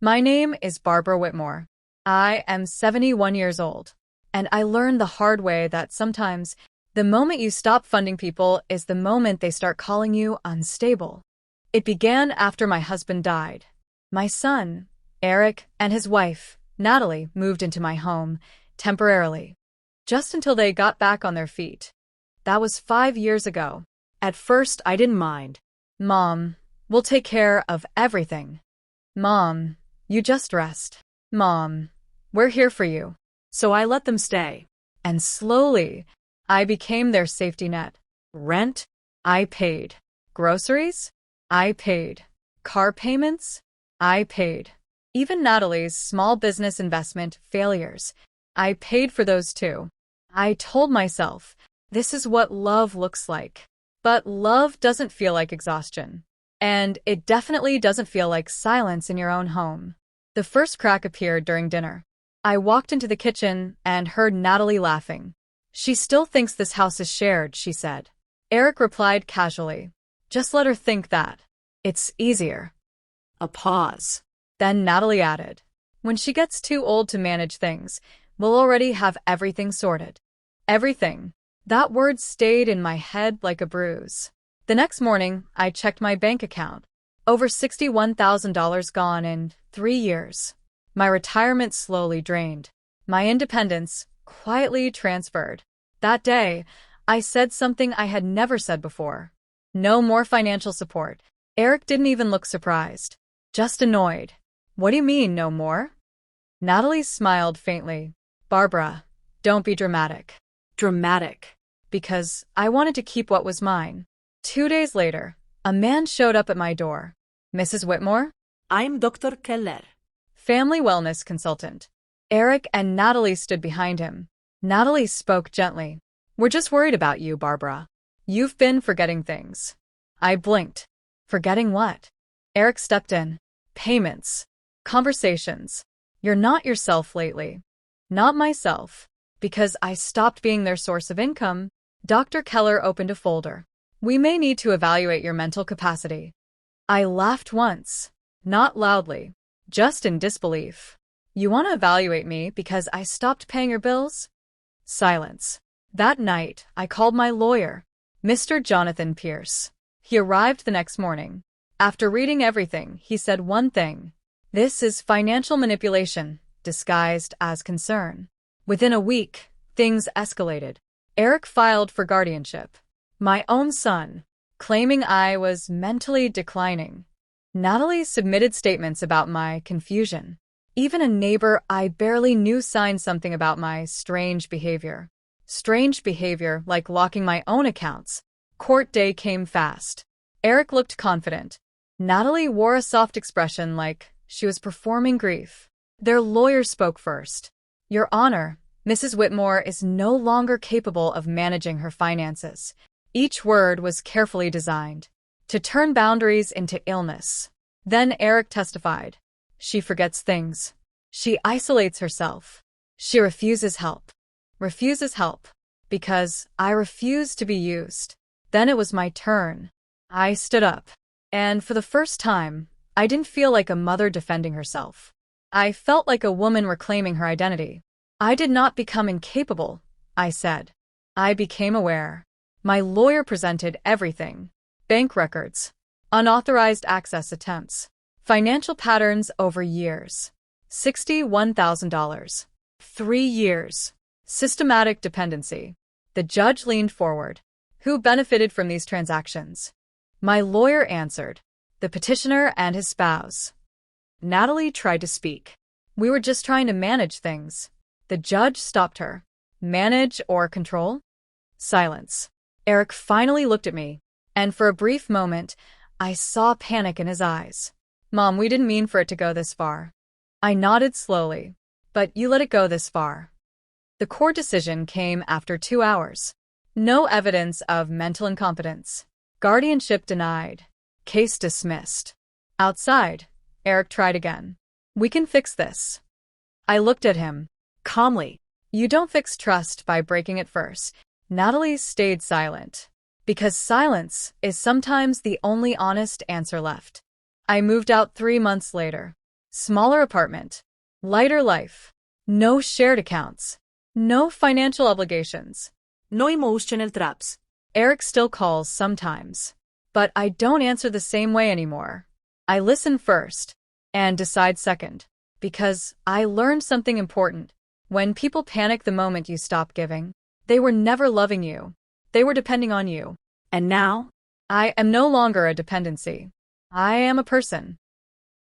My name is Barbara Whitmore. I am 71 years old, and I learned the hard way that sometimes the moment you stop funding people is the moment they start calling you unstable. It began after my husband died. My son, Eric, and his wife, Natalie, moved into my home temporarily, just until they got back on their feet. That was 5 years ago. At first, I didn't mind. Mom, we'll take care of everything. Mom, you just rest. Mom, we're here for you. So I let them stay. And slowly, I became their safety net. Rent? I paid. Groceries? I paid. Car payments? I paid. Even Natalie's small business investment failures. I paid for those too. I told myself, this is what love looks like. But love doesn't feel like exhaustion. And it definitely doesn't feel like silence in your own home. The first crack appeared during dinner. I walked into the kitchen and heard Natalie laughing. She still thinks this house is shared, she said. Eric replied casually. Just let her think that. It's easier. A pause. Then Natalie added, when she gets too old to manage things, we'll already have everything sorted. Everything. That word stayed in my head like a bruise. The next morning, I checked my bank account. Over $61,000 gone in 3 years. My retirement slowly drained. My independence quietly transferred. That day, I said something I had never said before. No more financial support. Eric didn't even look surprised. Just annoyed. What do you mean, no more? Natalie smiled faintly. Barbara, don't be dramatic. Dramatic. Because I wanted to keep what was mine. 2 days later, a man showed up at my door. Mrs. Whitmore? I'm Dr. Keller. Family wellness consultant. Eric and Natalie stood behind him. Natalie spoke gently. We're just worried about you, Barbara. You've been forgetting things. I blinked. Forgetting what? Eric stepped in. Payments. Conversations. You're not yourself lately. Not myself. Because I stopped being their source of income. Dr. Keller opened a folder. We may need to evaluate your mental capacity. I laughed once. Not loudly. Just in disbelief. You want to evaluate me because I stopped paying your bills? Silence. That night, I called my lawyer, Mr. Jonathan Pierce. He arrived the next morning. After reading everything, he said one thing. This is financial manipulation, disguised as concern. Within a week, things escalated. Eric filed for guardianship. My own son, claiming I was mentally declining. Natalie submitted statements about my confusion. Even a neighbor I barely knew signed something about my strange behavior. Strange behavior like locking my own accounts. Court day came fast. Eric looked confident. Natalie wore a soft expression like she was performing grief. Their lawyer spoke first. Your Honor, Mrs. Whitmore is no longer capable of managing her finances. Each word was carefully designed to turn boundaries into illness. Then Eric testified. She forgets things. She isolates herself. She refuses help. Refuses help. Because I refuse to be used. Then it was my turn. I stood up. And for the first time, I didn't feel like a mother defending herself. I felt like a woman reclaiming her identity. I did not become incapable, I said. I became aware. My lawyer presented everything. Bank records. Unauthorized access attempts. Financial patterns over years. $61,000. 3 years. Systematic dependency. The judge leaned forward. Who benefited from these transactions? My lawyer answered. The petitioner and his spouse. Natalie tried to speak. We were just trying to manage things. The judge stopped her. Manage or control? Silence. Eric finally looked at me, and for a brief moment, I saw panic in his eyes. Mom, we didn't mean for it to go this far. I nodded slowly. But you let it go this far. The court decision came after 2 hours. No evidence of mental incompetence. Guardianship denied. Case dismissed. Outside, Eric tried again. We can fix this. I looked at him. Calmly. You don't fix trust by breaking it first. Natalie stayed silent. Because silence is sometimes the only honest answer left. I moved out 3 months later. Smaller apartment. Lighter life. No shared accounts. No financial obligations. No emotional traps. Eric still calls sometimes. But I don't answer the same way anymore. I listen first and decide second. Because I learned something important. When people panic the moment you stop giving, they were never loving you. They were depending on you. And now? I am no longer a dependency. I am a person.